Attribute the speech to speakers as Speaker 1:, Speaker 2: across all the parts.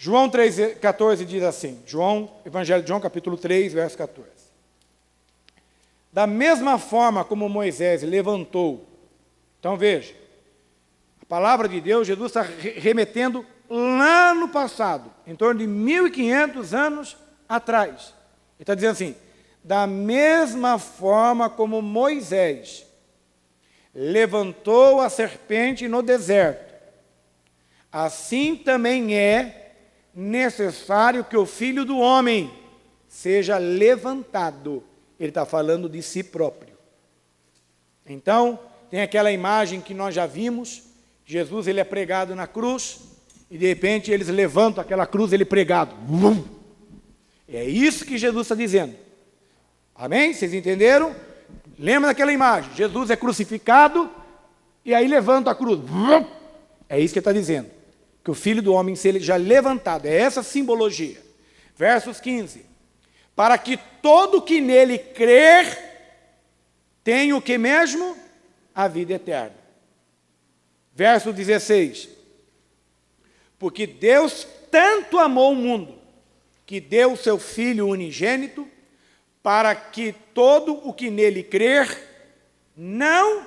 Speaker 1: João 3,14 diz assim, Evangelho de João, capítulo 3, verso 14. Da mesma forma como Moisés levantou, então veja, a palavra de Deus, Jesus está remetendo lá no passado, em torno de 1.500 anos atrás. Ele está dizendo assim, da mesma forma como Moisés levantou a serpente no deserto, assim também é necessário que o Filho do Homem seja levantado. Ele está falando de si próprio. Então, tem aquela imagem que nós já vimos, Jesus ele é pregado na cruz, e de repente eles levantam aquela cruz, ele pregado. É isso que Jesus está dizendo. Amém? Vocês entenderam? Lembra daquela imagem? Jesus é crucificado, e aí levanta a cruz. É isso que ele está dizendo. Que o Filho do Homem seja levantado. É essa simbologia. Versos 15. Para que todo que nele crer tenha o que mesmo? A vida eterna. Verso 16. Porque Deus tanto amou o mundo, que deu o seu Filho unigênito, para que todo o que nele crer não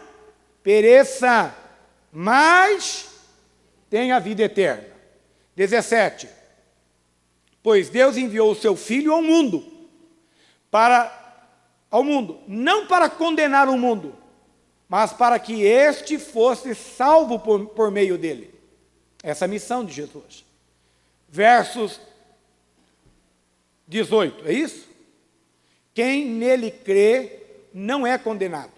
Speaker 1: pereça, mas tenha a vida eterna. 17. Pois Deus enviou o seu Filho ao mundo, não para condenar o mundo, mas para que este fosse salvo por meio dele. Essa é a missão de Jesus. Versos 18, é isso? Quem nele crê não é condenado,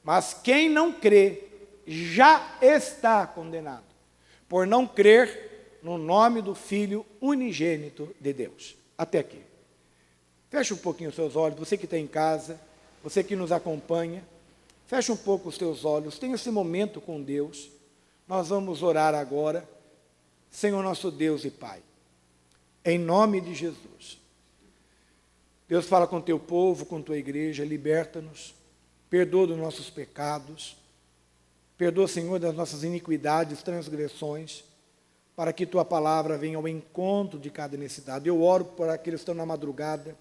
Speaker 1: mas quem não crê já está condenado, por não crer no nome do Filho unigênito de Deus. Até aqui. Feche um pouquinho os seus olhos, você que está em casa, você que nos acompanha, feche um pouco os seus olhos, tenha esse momento com Deus. Nós vamos orar agora, Senhor nosso Deus e Pai, em nome de Jesus. Deus, fala com teu povo, com tua igreja, liberta-nos, perdoa dos nossos pecados, perdoa, Senhor, das nossas iniquidades, transgressões, para que tua palavra venha ao encontro de cada necessidade. Eu oro por aqueles que estão na madrugada,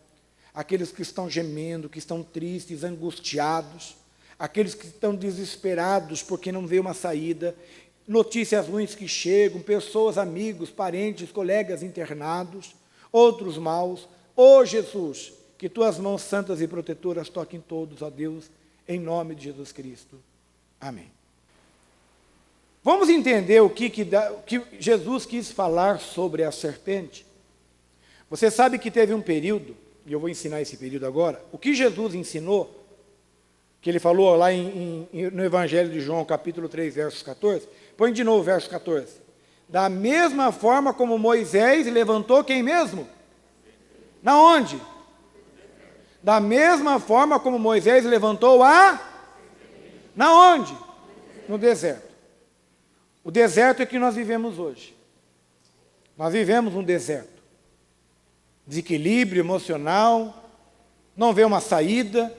Speaker 1: aqueles que estão gemendo, que estão tristes, angustiados, aqueles que estão desesperados porque não vê uma saída, notícias ruins que chegam, pessoas, amigos, parentes, colegas internados, outros maus. Ó Jesus, que tuas mãos santas e protetoras toquem todos, ó Deus, em nome de Jesus Cristo. Amém. Vamos entender o que Jesus quis falar sobre a serpente. Você sabe que teve um período, e eu vou ensinar esse período agora, o que Jesus ensinou, que ele falou lá no Evangelho de João, capítulo 3, versos 14. Põe de novo o verso 14. Da mesma forma como Moisés levantou quem mesmo? Na onde? Da mesma forma como Moisés levantou na onde? No deserto. O deserto é que nós vivemos hoje. Nós vivemos um deserto. Desequilíbrio emocional, não vê uma saída,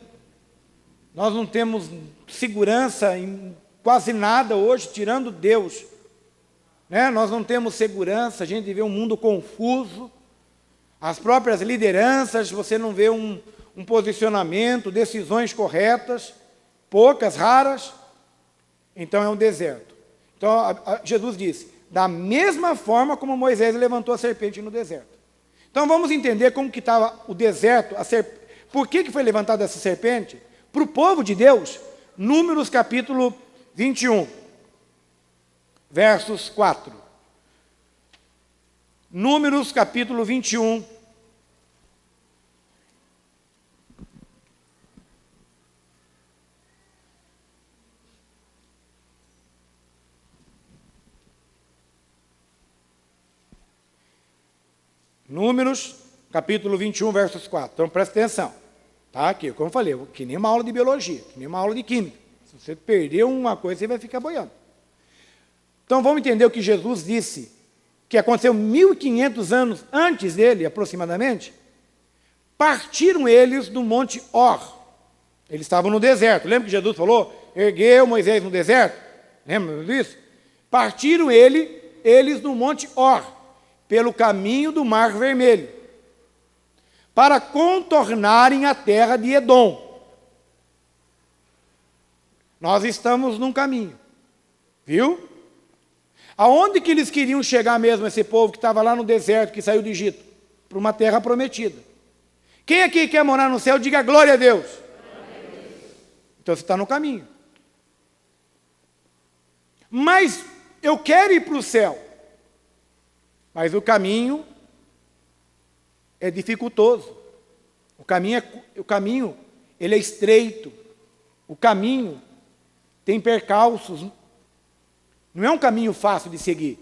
Speaker 1: nós não temos segurança em quase nada hoje, tirando Deus. Nós não temos segurança, a gente vê um mundo confuso, as próprias lideranças, você não vê um posicionamento, decisões corretas, poucas, raras, então é um deserto. Então Jesus disse, da mesma forma como Moisés levantou a serpente no deserto. Então vamos entender como que estava o deserto, por que foi levantada essa serpente? Para o povo de Deus, Números capítulo 21, versos 4. Números capítulo 21, Números, capítulo 21, versos 4. Então, presta atenção. Tá? Aqui, como eu falei, que nem uma aula de biologia, que nem uma aula de química. Se você perder uma coisa, você vai ficar boiando. Então, vamos entender o que Jesus disse, que aconteceu 1.500 anos antes dele, aproximadamente. Partiram eles do Monte Or. Eles estavam no deserto. Lembra que Jesus falou? Ergueu Moisés no deserto? Lembra disso? Partiram eles no Monte Or, pelo caminho do Mar Vermelho, para contornarem a terra de Edom. Nós estamos num caminho, viu? Aonde que eles queriam chegar mesmo, esse povo que estava lá no deserto, que saiu do Egito? Para uma terra prometida. Quem aqui quer morar no céu, diga glória a Deus. Então você está no caminho. Mas eu quero ir para o céu. Mas o caminho é dificultoso. O caminho ele é estreito. O caminho tem percalços. Não é um caminho fácil de seguir.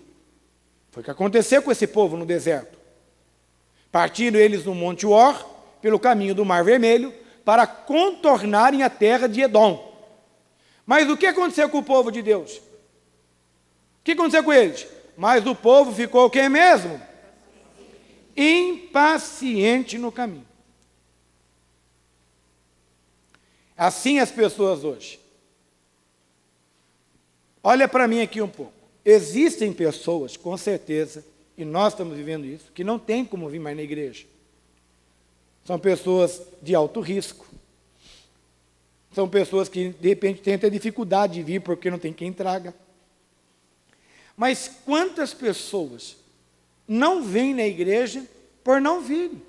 Speaker 1: Foi o que aconteceu com esse povo no deserto. Partiram eles no Monte Or, pelo caminho do Mar Vermelho, para contornarem a terra de Edom. Mas o que aconteceu com o povo de Deus? O que aconteceu com eles? Mas o povo ficou o que mesmo? Impaciente no caminho. Assim as pessoas hoje. Olha para mim aqui um pouco. Existem pessoas, com certeza, e nós estamos vivendo isso, que não tem como vir mais na igreja. São pessoas de alto risco. São pessoas que, de repente, têm até dificuldade de vir porque não tem quem traga. Mas quantas pessoas não vêm na igreja por não virem?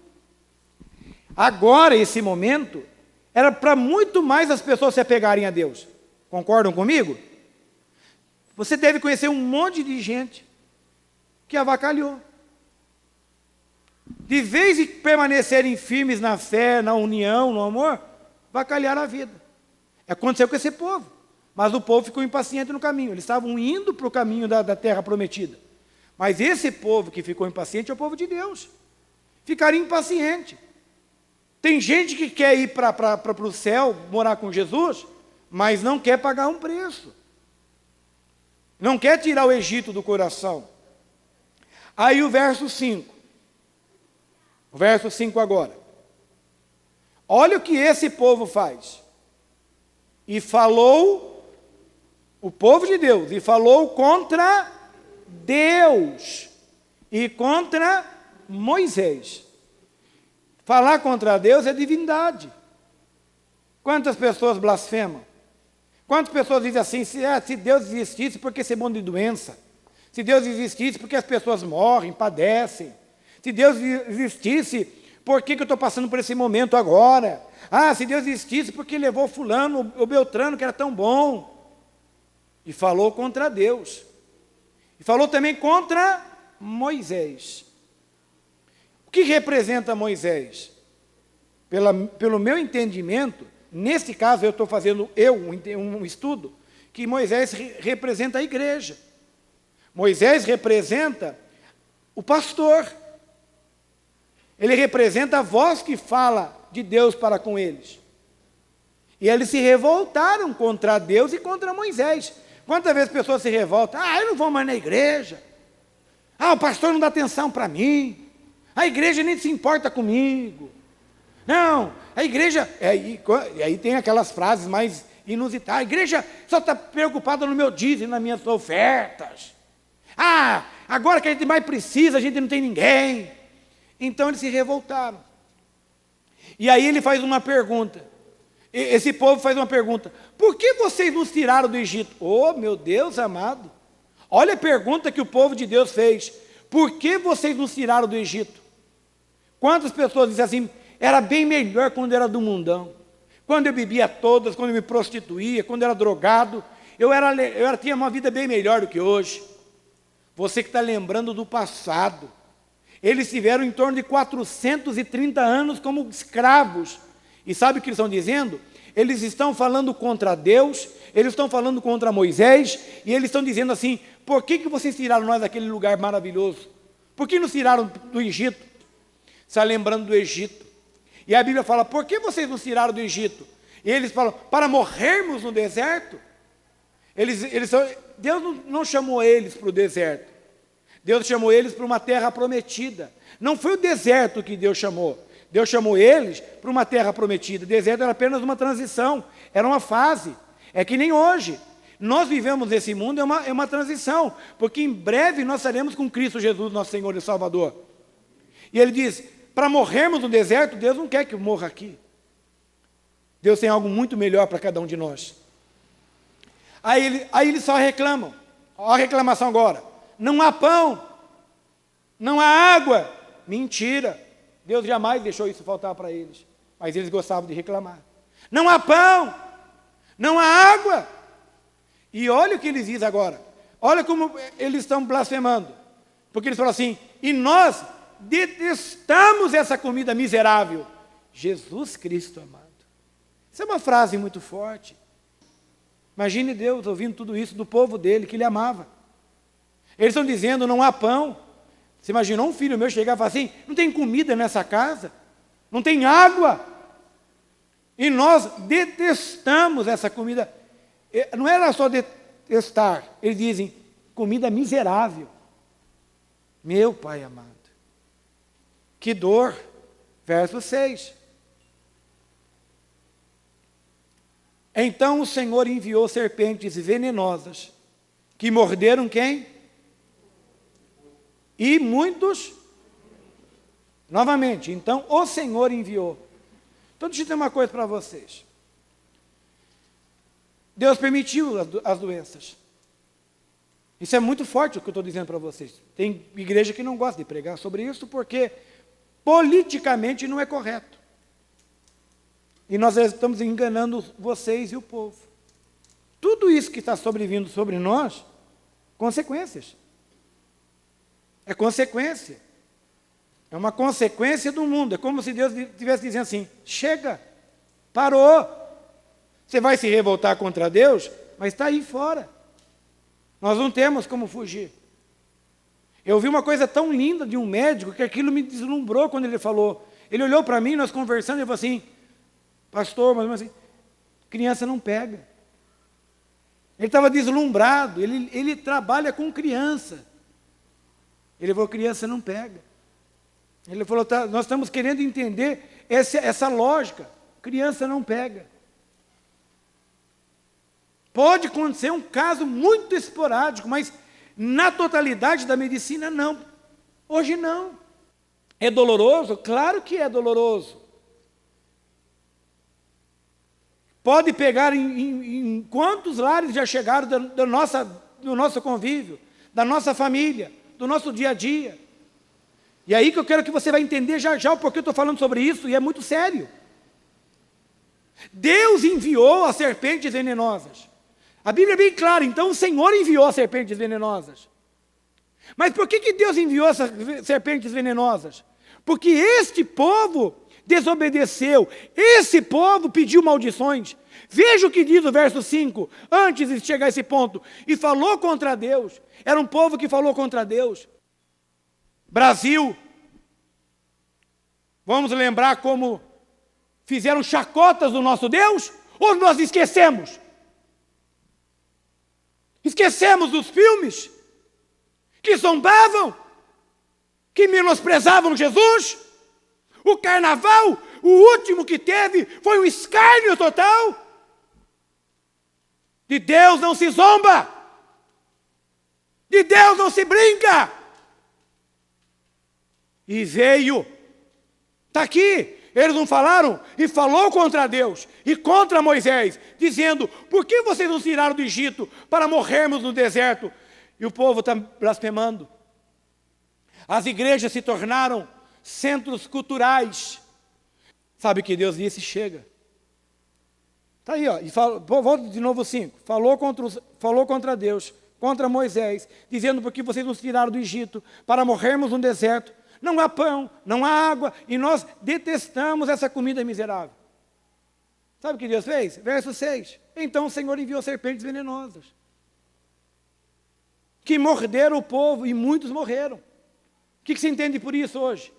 Speaker 1: Agora, esse momento, era para muito mais as pessoas se apegarem a Deus. Concordam comigo? Você deve conhecer um monte de gente que avacalhou. De vez em permanecerem firmes na fé, na união, no amor, avacalharam a vida. Aconteceu com esse povo. Mas o povo ficou impaciente no caminho. Eles estavam indo para o caminho da terra prometida. Mas esse povo que ficou impaciente é o povo de Deus. Ficaram impacientes. Tem gente que quer ir para o céu, morar com Jesus, mas não quer pagar um preço. Não quer tirar o Egito do coração. Aí o verso 5. O verso 5 agora. Olha o que esse povo faz. E falou, o povo de Deus, e falou contra Deus e contra Moisés. Falar contra Deus é divindade. Quantas pessoas blasfemam? Quantas pessoas dizem assim, se Deus existisse, por que esse monte de doença? Se Deus existisse, por que as pessoas morrem, padecem? Se Deus existisse, por que eu estou passando por esse momento agora? Ah, se Deus existisse, por que levou fulano, o Beltrano, que era tão bom? E falou contra Deus. E falou também contra Moisés. O que representa Moisés? Pelo meu entendimento, nesse caso eu estou fazendo um estudo, que Moisés representa a igreja. Moisés representa o pastor. Ele representa a voz que fala de Deus para com eles. E eles se revoltaram contra Deus e contra Moisés. Quantas vezes pessoas se revoltam? Ah, eu não vou mais na igreja. Ah, o pastor não dá atenção para mim. A igreja nem se importa comigo. Não, a igreja... E aí tem aquelas frases mais inusitadas. A igreja só está preocupada no meu dízimo e nas minhas ofertas. Ah, agora que a gente mais precisa, a gente não tem ninguém. Então eles se revoltaram. E aí ele faz uma pergunta. Esse povo faz uma pergunta. Por que vocês nos tiraram do Egito? Oh, meu Deus amado. Olha a pergunta que o povo de Deus fez. Por que vocês nos tiraram do Egito? Quantas pessoas dizem assim, era bem melhor quando era do mundão. Quando eu bebia todas, quando eu me prostituía, quando eu era drogado. Eu tinha uma vida bem melhor do que hoje. Você que está lembrando do passado. Eles tiveram em torno de 430 anos como escravos. E sabe o que eles estão dizendo? Eles estão falando contra Deus, eles estão falando contra Moisés, e eles estão dizendo assim, por que vocês tiraram nós daquele lugar maravilhoso? Por que nos tiraram do Egito? Está lembrando do Egito. E a Bíblia fala, por que vocês nos tiraram do Egito? E eles falam, para morrermos no deserto? Deus não chamou eles para o deserto. Deus chamou eles para uma terra prometida. Não foi o deserto que Deus chamou. Deus chamou eles para uma terra prometida. O deserto era apenas uma transição, era uma fase. É que nem hoje. Nós vivemos nesse mundo, é uma transição, porque em breve nós estaremos com Cristo Jesus, nosso Senhor e Salvador. E ele diz, para morrermos no deserto, Deus não quer que eu morra aqui. Deus tem algo muito melhor para cada um de nós. Aí eles só reclamam. Olha a reclamação agora. Não há pão, não há água. Mentira. Deus jamais deixou isso faltar para eles. Mas eles gostavam de reclamar. Não há pão, não há água. E olha o que eles dizem agora. Olha como eles estão blasfemando. Porque eles falam assim, e nós detestamos essa comida miserável. Jesus Cristo amado. Isso é uma frase muito forte. Imagine Deus ouvindo tudo isso do povo dele, que ele amava. Eles estão dizendo, não há pão. Você imaginou um filho meu chegar e falar assim, não tem comida nessa casa? Não tem água? E nós detestamos essa comida. Não era só detestar, eles dizem, comida miserável. Meu Pai amado. Que dor. Verso 6. Então o Senhor enviou serpentes venenosas, que morderam quem? E muitos, novamente, então o Senhor enviou. Então deixa eu dizer uma coisa para vocês. Deus permitiu as doenças. Isso é muito forte o que eu estou dizendo para vocês. Tem igreja que não gosta de pregar sobre isso, porque politicamente não é correto. E nós estamos enganando vocês e o povo. Tudo isso que está sobrevindo sobre nós, consequências. É consequência. É uma consequência do mundo. É como se Deus estivesse dizendo assim, chega, parou. Você vai se revoltar contra Deus, mas está aí fora. Nós não temos como fugir. Eu vi uma coisa tão linda de um médico, que aquilo me deslumbrou quando ele falou. Ele olhou para mim, nós conversando, e falou assim, pastor, mas assim, criança não pega. Ele estava deslumbrado, ele trabalha com criança. Ele falou, criança não pega. Ele falou, tá, nós estamos querendo entender essa lógica. Criança não pega. Pode acontecer um caso muito esporádico, mas na totalidade da medicina, não. Hoje não. É doloroso? Claro que é doloroso. Pode pegar em quantos lares já chegaram do nosso convívio, da nossa família, do nosso dia a dia. E aí que eu quero que você vai entender já já o porquê eu estou falando sobre isso, e é muito sério. Deus enviou as serpentes venenosas. A Bíblia é bem clara, então o Senhor enviou as serpentes venenosas. Mas por que Deus enviou essas serpentes venenosas? Porque este povo desobedeceu, esse povo pediu maldições. Veja o que diz o verso 5, antes de chegar a esse ponto, e falou contra Deus. Era um povo que falou contra Deus. Brasil, vamos lembrar como fizeram chacotas do nosso Deus? Ou nós esquecemos? Esquecemos dos filmes que zombavam, que menosprezavam Jesus? O carnaval, o último que teve, foi um escárnio total. De Deus não se zomba. De Deus não se brinca. E veio. Está aqui. Eles não falaram? E falou contra Deus e contra Moisés, dizendo, por que vocês nos tiraram do Egito para morrermos no deserto? E o povo está blasfemando. As igrejas se tornaram centros culturais. Sabe o que Deus disse? Chega. Está aí, ó. E volta de novo 5. Falou contra Deus, contra Moisés, dizendo, porque vocês nos tiraram do Egito para morrermos no deserto. Não há pão, não há água, e nós detestamos essa comida miserável. Sabe o que Deus fez? Verso 6. Então o Senhor enviou serpentes venenosas, que morderam o povo, e muitos morreram. O que se entende por isso hoje?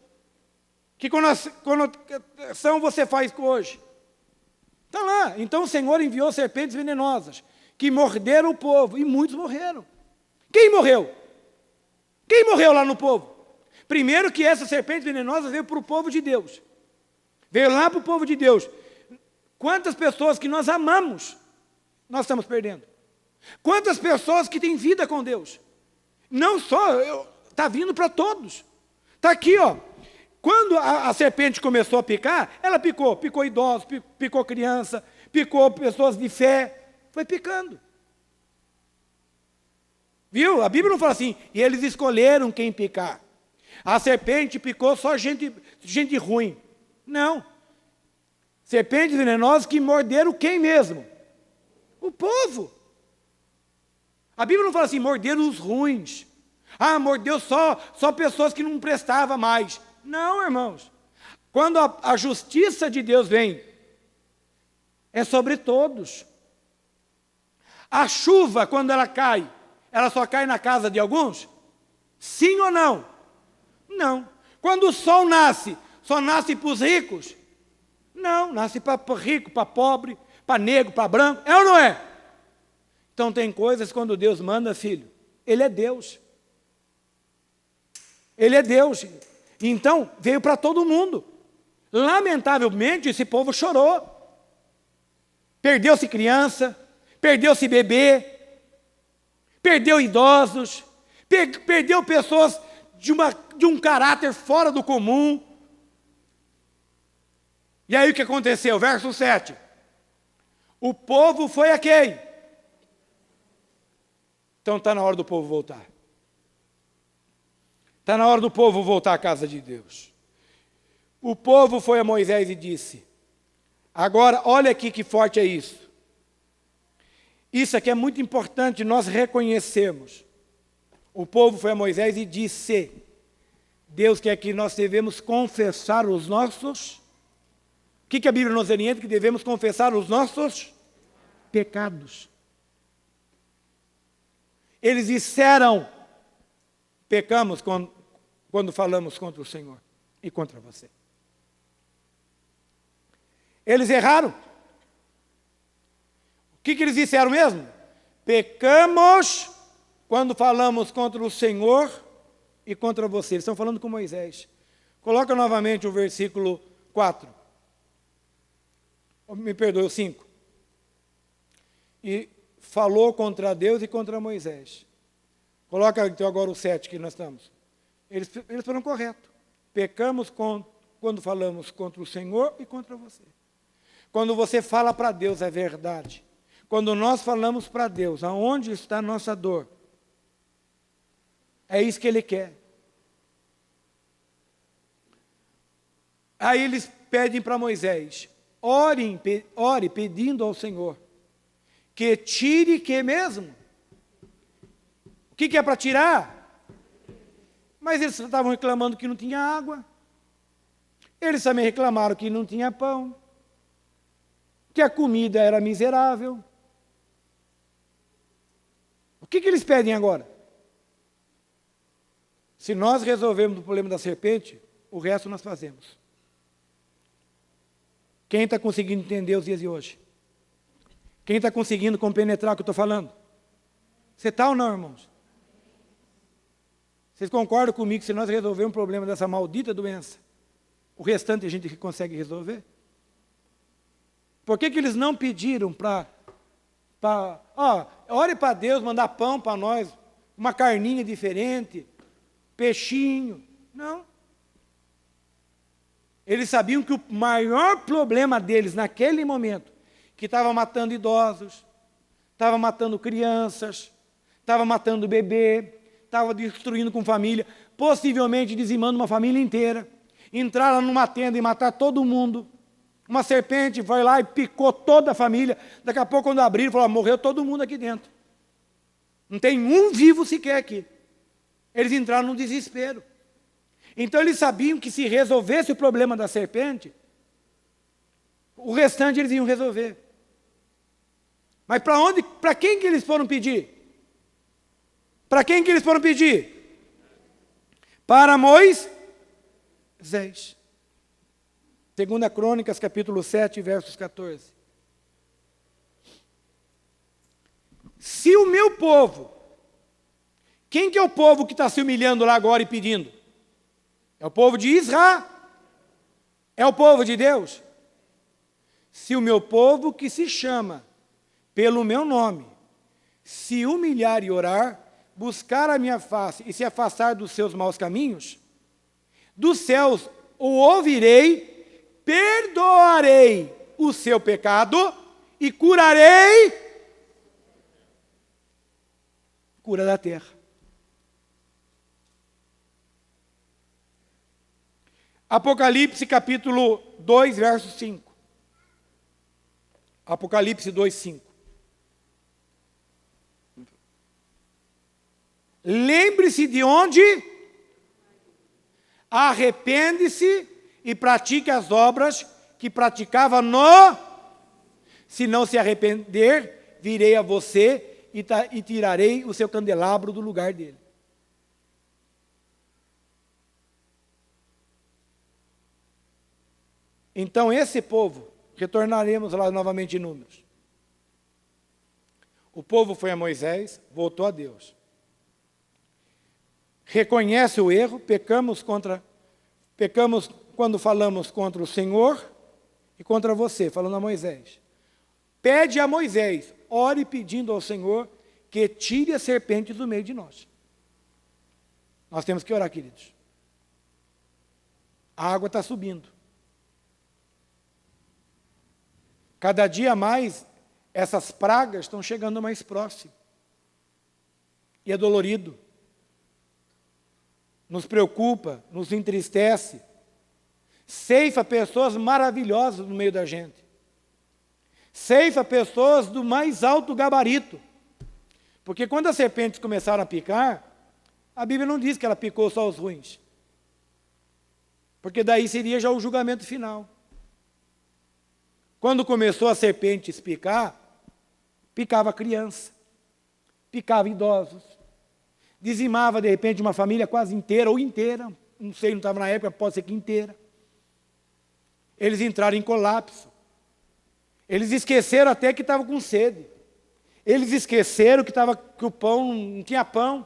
Speaker 1: Que conotação você faz com hoje? Está lá. Então o Senhor enviou serpentes venenosas, que morderam o povo, e muitos morreram. Quem morreu? Quem morreu lá no povo? Primeiro que essa serpente venenosa veio para o povo de Deus. Veio lá para o povo de Deus. Quantas pessoas que nós amamos, nós estamos perdendo. Quantas pessoas que têm vida com Deus? Não só, está vindo para todos. Está aqui, ó. Quando a serpente começou a picar, ela picou idosos, picou criança, picou pessoas de fé, foi picando. Viu? A Bíblia não fala assim, e eles escolheram quem picar. A serpente picou só gente ruim. Não. Serpentes venenosas que morderam quem mesmo? O povo. A Bíblia não fala assim, morderam os ruins. Ah, mordeu só pessoas que não prestavam mais. Não, irmãos. Quando a justiça de Deus vem, é sobre todos. A chuva, quando ela cai, ela só cai na casa de alguns? Sim ou não? Não. Quando o sol nasce, só nasce para os ricos? Não, nasce para rico, para pobre, para negro, para branco. É ou não é? Então tem coisas quando Deus manda, filho, Ele é Deus. Ele é Deus. Então veio para todo mundo. Lamentavelmente esse povo chorou. Perdeu-se criança, perdeu-se bebê, perdeu idosos, perdeu pessoas de um caráter fora do comum. E aí o que aconteceu? Verso 7. O povo foi a quem? Então está na hora do povo voltar. Está na hora do povo voltar à casa de Deus. O povo foi a Moisés e disse, agora olha aqui que forte é isso. Isso aqui é muito importante nós reconhecermos. O povo foi a Moisés e disse, Deus quer que nós devemos confessar os nossos... O que a Bíblia nos orienta? Que devemos confessar os nossos pecados. Eles disseram, pecamos quando falamos contra o Senhor e contra você. Eles erraram. O que eles disseram mesmo? Pecamos quando falamos contra o Senhor e contra você. Eles estão falando com Moisés. Coloca novamente o versículo 4. Me perdoe, o 5. E falou contra Deus e contra Moisés. Coloca então agora o 7 que nós estamos. Eles foram corretos. Pecamos quando falamos contra o Senhor e contra você. Quando você fala para Deus é verdade. Quando nós falamos para Deus, aonde está a nossa dor? É isso que Ele quer. Aí eles pedem para Moisés, ore pedindo ao Senhor, que tire que mesmo? O que é para tirar? Mas eles estavam reclamando que não tinha água. Eles também reclamaram que não tinha pão, que a comida era miserável. O que eles pedem agora? Se nós resolvermos o problema da serpente, o resto nós fazemos. Quem está conseguindo entender os dias de hoje? Quem está conseguindo compenetrar o que eu estou falando? Você está ou não, irmãos? Vocês concordam comigo que se nós resolvermos o problema dessa maldita doença, o restante a gente consegue resolver? Por que eles não pediram ore para Deus mandar pão para nós, uma carninha diferente, peixinho? Não. Eles sabiam que o maior problema deles naquele momento, que estava matando idosos, estava matando crianças, estava matando bebê, estava destruindo com família, possivelmente dizimando uma família inteira, entraram numa tenda e matar todo mundo. Uma serpente foi lá e picou toda a família. Daqui a pouco, quando abriram, falou, morreu todo mundo aqui dentro. Não tem um vivo sequer aqui. Eles entraram no desespero. Então eles sabiam que se resolvesse o problema da serpente, o restante eles iam resolver. Mas para quem que eles foram pedir? Para quem que eles foram pedir? Para Moisés. 2 Crônicas, capítulo 7, versos 14. Se o meu povo, quem que é o povo que está se humilhando lá agora e pedindo? É o povo de Israel. É o povo de Deus. Se o meu povo que se chama pelo meu nome, se humilhar e orar, buscar a minha face e se afastar dos seus maus caminhos, dos céus o ouvirei, perdoarei o seu pecado e curarei cura da terra. Apocalipse capítulo 2, verso 5. Apocalipse 2, 5. Lembre-se de onde? Arrepende-se e pratique as obras que praticava no... Se não se arrepender, virei a você e tirarei o seu candelabro do lugar dele. Então, esse povo, retornaremos lá novamente em Números. O povo foi a Moisés, voltou a Deus. Reconhece o erro, pecamos quando falamos contra o Senhor e contra você, falando a Moisés. Pede a Moisés, ore pedindo ao Senhor que tire as serpentes do meio de nós. Nós temos que orar, queridos. A água está subindo. Cada dia mais, essas pragas estão chegando mais próximo. E é dolorido. Nos preocupa, nos entristece. Ceifa pessoas maravilhosas no meio da gente. Ceifa pessoas do mais alto gabarito. Porque quando as serpentes começaram a picar, a Bíblia não diz que ela picou só os ruins. Porque daí seria já o julgamento final. Quando começou as serpentes picar, picava criança, picava idosos, dizimava de repente uma família quase inteira, ou inteira, não sei, não estava na época, pode ser que inteira. Eles entraram em colapso. Eles esqueceram até que estavam com sede. Eles esqueceram que o pão não tinha pão.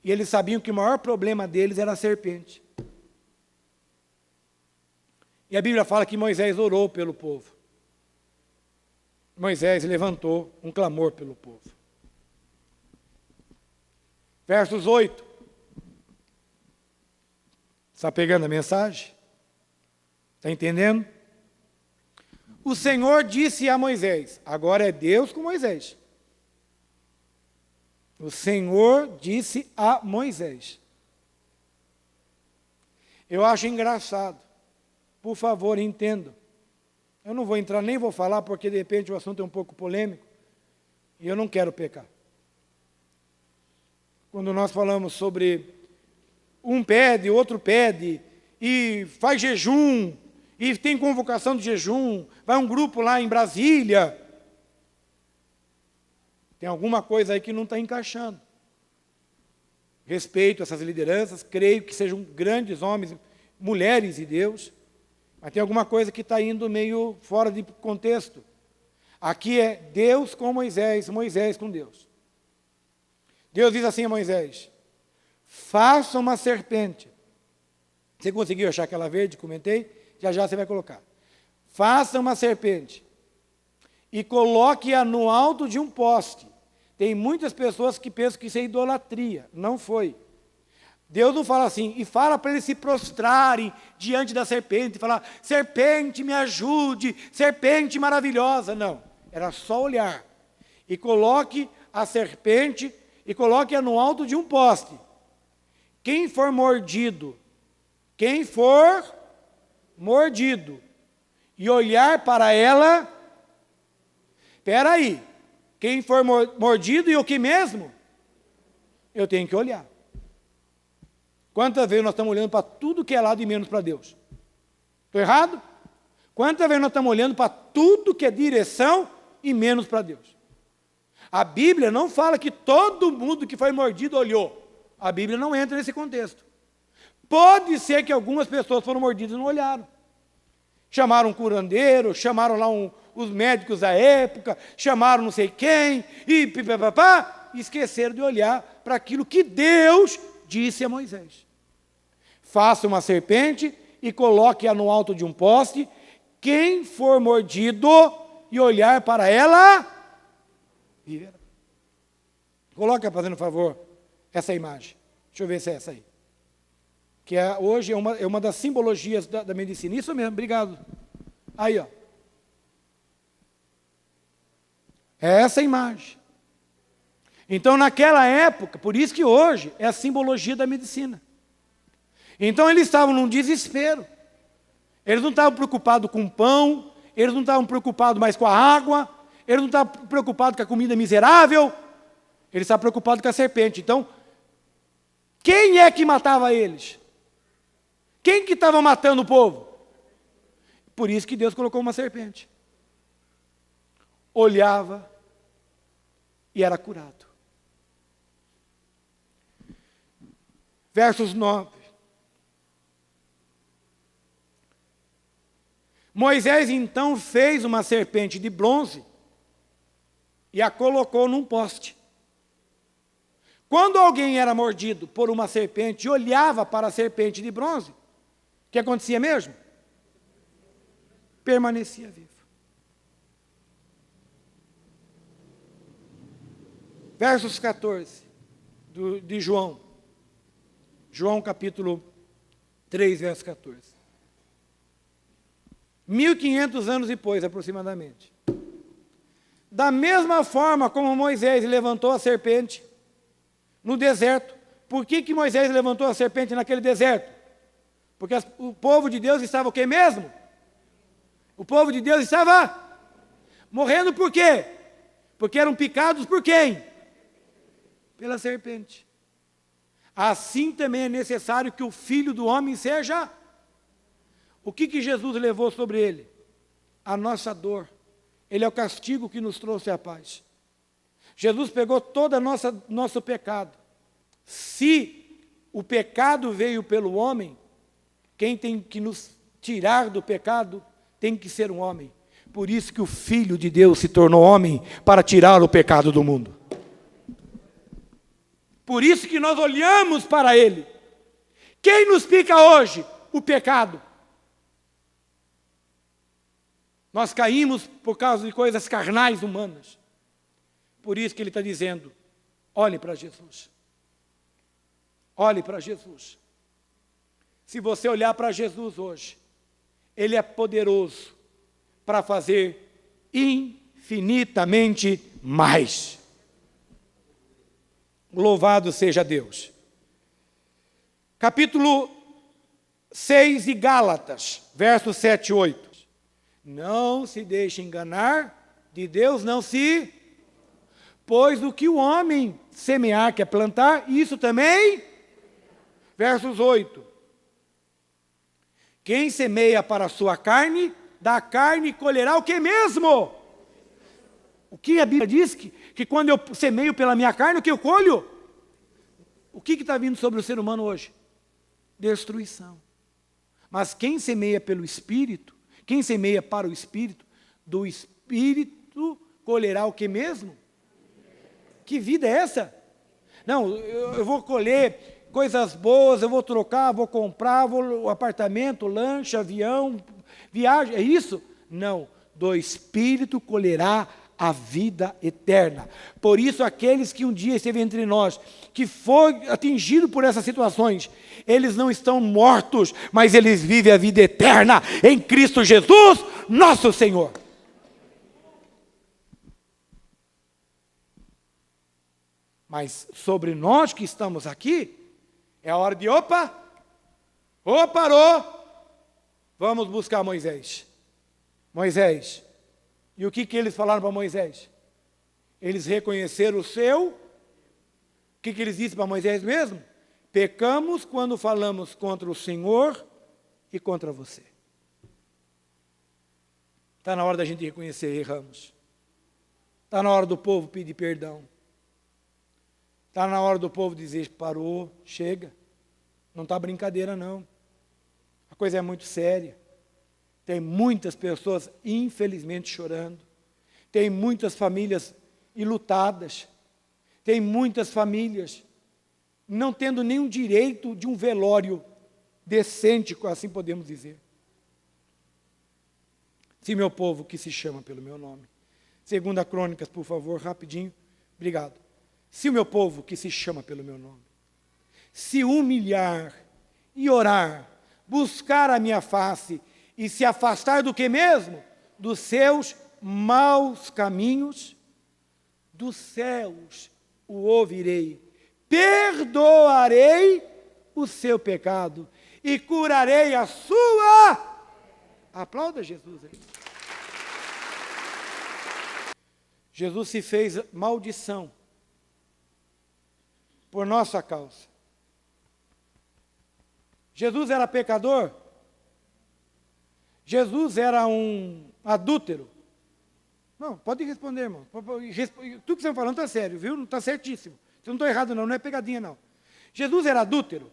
Speaker 1: E eles sabiam que o maior problema deles era a serpente. E a Bíblia fala que Moisés orou pelo povo. Moisés levantou um clamor pelo povo. Versos 8. Está pegando a mensagem? Está entendendo? O Senhor disse a Moisés, agora é Deus com Moisés. O Senhor disse a Moisés. Eu acho engraçado. Por favor, entendam. Eu não vou entrar, nem vou falar, porque de repente o assunto é um pouco polêmico. E eu não quero pecar. Quando nós falamos sobre um pede, outro pede, e faz jejum, e tem convocação de jejum, vai um grupo lá em Brasília. Tem alguma coisa aí que não está encaixando. Respeito essas lideranças, creio que sejam grandes homens, mulheres de Deus, mas tem alguma coisa que está indo meio fora de contexto. Aqui é Deus com Moisés, Moisés com Deus. Deus diz assim a Moisés, faça uma serpente. Você conseguiu achar aquela verde? Comentei? Já já você vai colocar. Faça uma serpente e coloque-a no alto de um poste. Tem muitas pessoas que pensam que isso é idolatria. Não foi. Deus não fala assim, e fala para eles se prostrarem diante da serpente, falar, serpente me ajude, serpente maravilhosa. Não, era só olhar. E coloque a serpente e coloque-a no alto de um poste. Quem for mordido e olhar para ela, espera aí, quem for mordido e o que mesmo? Eu tenho que olhar. Quantas vezes nós estamos olhando para tudo que é lado e menos para Deus? Estou errado? Quantas vezes nós estamos olhando para tudo que é direção e menos para Deus? A Bíblia não fala que todo mundo que foi mordido olhou. A Bíblia não entra nesse contexto. Pode ser que algumas pessoas foram mordidas e não olharam. Chamaram um curandeiro, chamaram lá os médicos da época, chamaram não sei quem, e pipapapá, esqueceram de olhar para aquilo que Deus disse a Moisés. Faça uma serpente e coloque-a no alto de um poste. Quem for mordido e olhar para ela, viverá. Coloca, fazendo favor, essa imagem. Deixa eu ver se é essa aí. Que hoje é uma das simbologias da medicina. Isso mesmo, obrigado. Aí, ó. É essa imagem. Então, naquela época, por isso que hoje é a simbologia da medicina. Então, eles estavam num desespero. Eles não estavam preocupados com o pão, eles não estavam preocupados mais com a água, eles não estavam preocupados com a comida miserável, eles estavam preocupados com a serpente. Então, quem é que matava eles? Quem que estava matando o povo? Por isso que Deus colocou uma serpente. Olhava e era curado. Versos 9. Moisés então fez uma serpente de bronze e a colocou num poste. Quando alguém era mordido por uma serpente e olhava para a serpente de bronze, o que acontecia mesmo? Permanecia vivo. Versos 14 de João. João capítulo 3, verso 14. 1500 anos depois, aproximadamente. Da mesma forma como Moisés levantou a serpente no deserto. Por que Moisés levantou a serpente naquele deserto? Porque o povo de Deus estava o quê mesmo? O povo de Deus estava morrendo por quê? Porque eram picados por quem? Pela serpente. Assim também é necessário que o Filho do Homem seja. O que Jesus levou sobre ele? A nossa dor. Ele é o castigo que nos trouxe a paz. Jesus pegou todo nosso pecado. Se o pecado veio pelo homem, quem tem que nos tirar do pecado tem que ser um homem. Por isso que o Filho de Deus se tornou homem para tirar o pecado do mundo. Por isso que nós olhamos para Ele. Quem nos pica hoje? O pecado. Nós caímos por causa de coisas carnais humanas. Por isso que Ele está dizendo, olhe para Jesus. Olhe para Jesus. Se você olhar para Jesus hoje, Ele é poderoso para fazer infinitamente mais. Louvado seja Deus. Capítulo 6 de Gálatas, versos 7 e 8. Não se deixe enganar, de Deus não se... Pois o que o homem semear, que é plantar, isso também... Versos 8. Quem semeia para a sua carne, da carne colherá o que mesmo? O que a Bíblia diz? Que quando eu semeio pela minha carne, o que eu colho? O que está vindo sobre o ser humano hoje? Destruição. Mas quem semeia pelo Espírito, quem semeia para o Espírito, do Espírito colherá o que mesmo? Que vida é essa? Não, eu vou colher coisas boas, eu vou trocar, vou comprar, apartamento, lancha, avião, viagem, é isso? Não, do Espírito colherá a vida eterna. Por isso, aqueles que um dia esteve entre nós, que foi atingido por essas situações, eles não estão mortos, mas eles vivem a vida eterna em Cristo Jesus, nosso Senhor. Mas sobre nós que estamos aqui, é a hora de parou, vamos buscar Moisés. Moisés. E o que eles falaram para Moisés? Eles reconheceram o seu. O que eles disseram para Moisés mesmo? Pecamos quando falamos contra o Senhor e contra você. Está na hora da gente reconhecer, erramos. Está na hora do povo pedir perdão. Está na hora do povo dizer, parou, chega. Não está brincadeira não. A coisa é muito séria. Tem muitas pessoas, infelizmente, chorando. Tem muitas famílias enlutadas. Tem muitas famílias não tendo nenhum direito de um velório decente, assim podemos dizer. Se meu povo que se chama pelo meu nome. 2 Crônicas, por favor, rapidinho. Obrigado. Se o meu povo, que se chama pelo meu nome, se humilhar e orar, buscar a minha face e se afastar do que mesmo? Dos seus maus caminhos, dos céus o ouvirei, perdoarei o seu pecado e curarei a sua. Aplauda Jesus aí. Jesus se fez maldição por nossa causa. Jesus era pecador? Jesus era um adúltero? Não, pode responder, irmão. Tudo que você está falando está sério, viu? Não está certíssimo. Você não está errado, não. Não é pegadinha, não. Jesus era adúltero?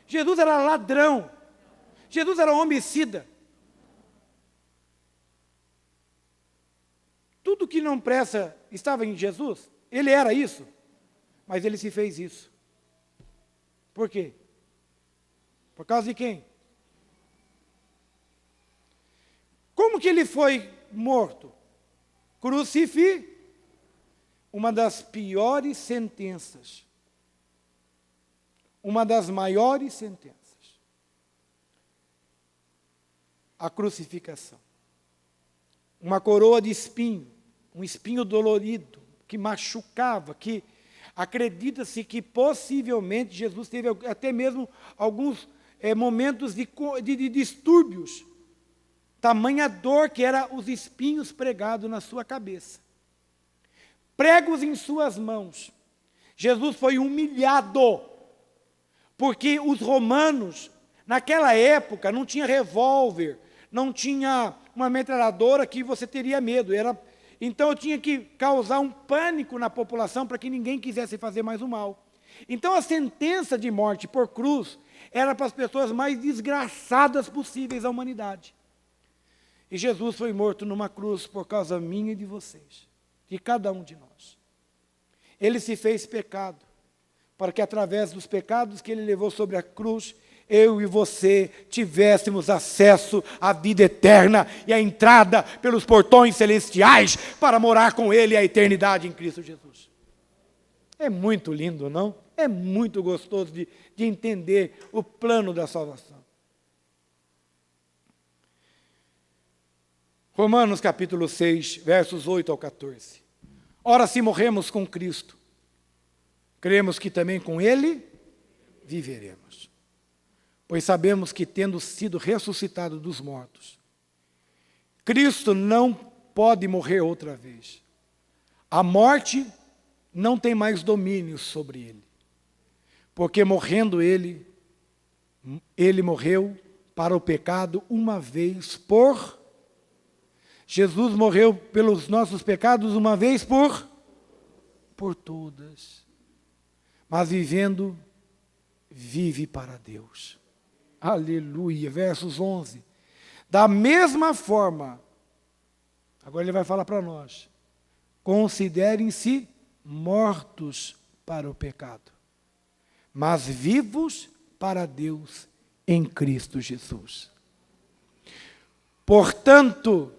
Speaker 1: Jesus era ladrão? Jesus era homicida? Tudo que não presta estava em Jesus? Ele era isso? Mas ele se fez isso. Por quê? Por causa de quem? Como que ele foi morto? Uma das piores sentenças. Uma das maiores sentenças. A crucificação. Uma coroa de espinho, um espinho dolorido, que machucava, que acredita-se que possivelmente Jesus teve até mesmo alguns momentos de distúrbios. Tamanha dor que era os espinhos pregados na sua cabeça. Pregos em suas mãos. Jesus foi humilhado, porque os romanos, naquela época, não tinha revólver, não tinha uma metralhadora que você teria medo. Então eu tinha que causar um pânico na população para que ninguém quisesse fazer mais o mal. Então a sentença de morte por cruz era para as pessoas mais desgraçadas possíveis da humanidade. E Jesus foi morto numa cruz por causa minha e de vocês, de cada um de nós. Ele se fez pecado, para que através dos pecados que ele levou sobre a cruz, eu e você tivéssemos acesso à vida eterna e à entrada pelos portões celestiais para morar com ele a eternidade em Cristo Jesus. É muito lindo, não? É muito gostoso de entender o plano da salvação. Romanos capítulo 6, versos 8 ao 14. Ora, se morremos com Cristo, cremos que também com Ele viveremos. Pois sabemos que, tendo sido ressuscitado dos mortos, Cristo não pode morrer outra vez. A morte não tem mais domínio sobre Ele. Porque morrendo Ele morreu para o pecado uma vez por... Jesus morreu pelos nossos pecados uma vez por todas. Mas vivendo, vive para Deus. Aleluia. Versos 11. Da mesma forma, agora ele vai falar para nós, considerem-se mortos para o pecado, mas vivos para Deus em Cristo Jesus. Portanto,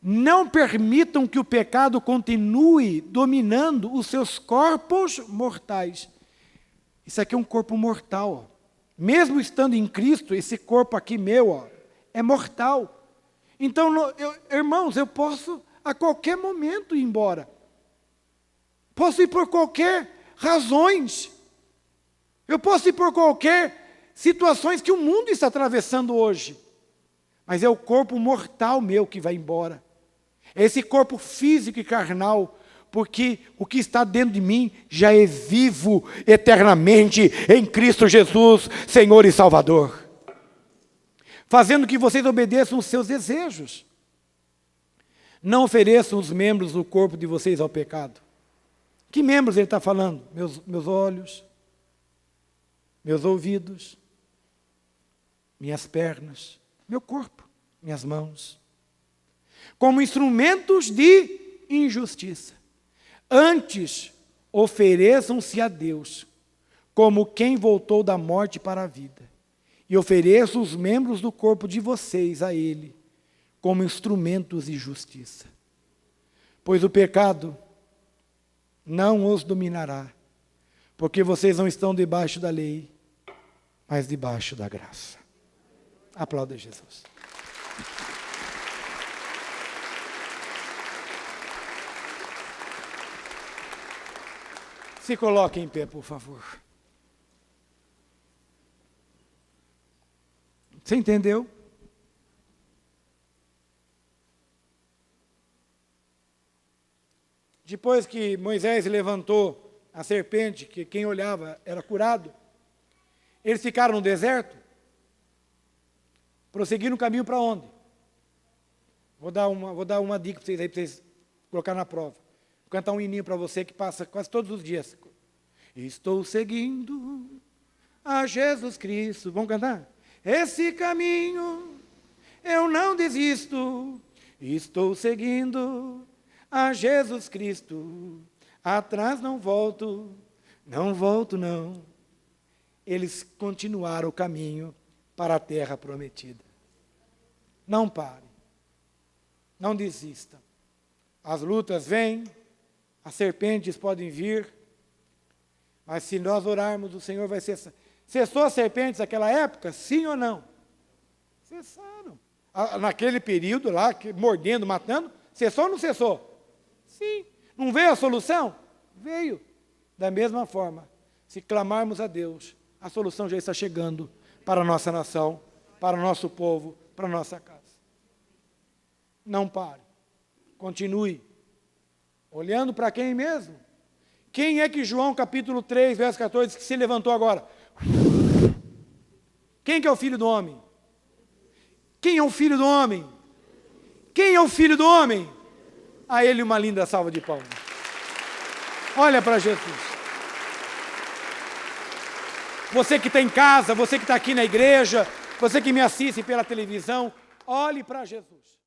Speaker 1: não permitam que o pecado continue dominando os seus corpos mortais. Isso aqui é um corpo mortal. Ó. Mesmo estando em Cristo, esse corpo aqui meu, ó, é mortal. Então, irmãos, eu posso a qualquer momento ir embora. Posso ir por qualquer razões. Eu posso ir por qualquer situações que o mundo está atravessando hoje. Mas é o corpo mortal meu que vai embora. É esse corpo físico e carnal, porque o que está dentro de mim já é vivo eternamente em Cristo Jesus, Senhor e Salvador. Fazendo que vocês obedeçam os seus desejos. Não ofereçam os membros do corpo de vocês ao pecado. Que membros ele está falando? Meus olhos, meus ouvidos, minhas pernas, meu corpo, minhas mãos. Como instrumentos de injustiça. Antes, ofereçam-se a Deus, como quem voltou da morte para a vida. E ofereçam os membros do corpo de vocês a Ele, como instrumentos de justiça. Pois o pecado não os dominará, porque vocês não estão debaixo da lei, mas debaixo da graça. Aplauda Jesus. Se coloque em pé, por favor. Você entendeu? Depois que Moisés levantou a serpente, que quem olhava era curado, eles ficaram no deserto, prosseguiram o caminho para onde? Vou dar uma dica para vocês aí, para vocês colocar na prova. Vou cantar um hininho para você que passa quase todos os dias. Estou seguindo a Jesus Cristo. Vamos cantar? Esse caminho eu não desisto. Estou seguindo a Jesus Cristo. Atrás não volto, não volto não. Eles continuaram o caminho para a terra prometida. Não pare, não desista. As lutas vêm, as serpentes podem vir, mas se nós orarmos, o Senhor vai cessar. Cessou as serpentes naquela época? Sim ou não? Cessaram. Naquele período lá, mordendo, matando, cessou ou não cessou? Sim. Não veio a solução? Veio. Da mesma forma, se clamarmos a Deus, a solução já está chegando para a nossa nação, para o nosso povo, para a nossa casa. Não pare. Continue. Olhando para quem mesmo? Quem é que João capítulo 3, verso 14, diz que se levantou agora? Quem que é o Filho do Homem? Quem é o Filho do Homem? Quem é o Filho do Homem? A Ele uma linda salva de palmas. Olha para Jesus. Você que está em casa, você que está aqui na igreja, você que me assiste pela televisão, olhe para Jesus.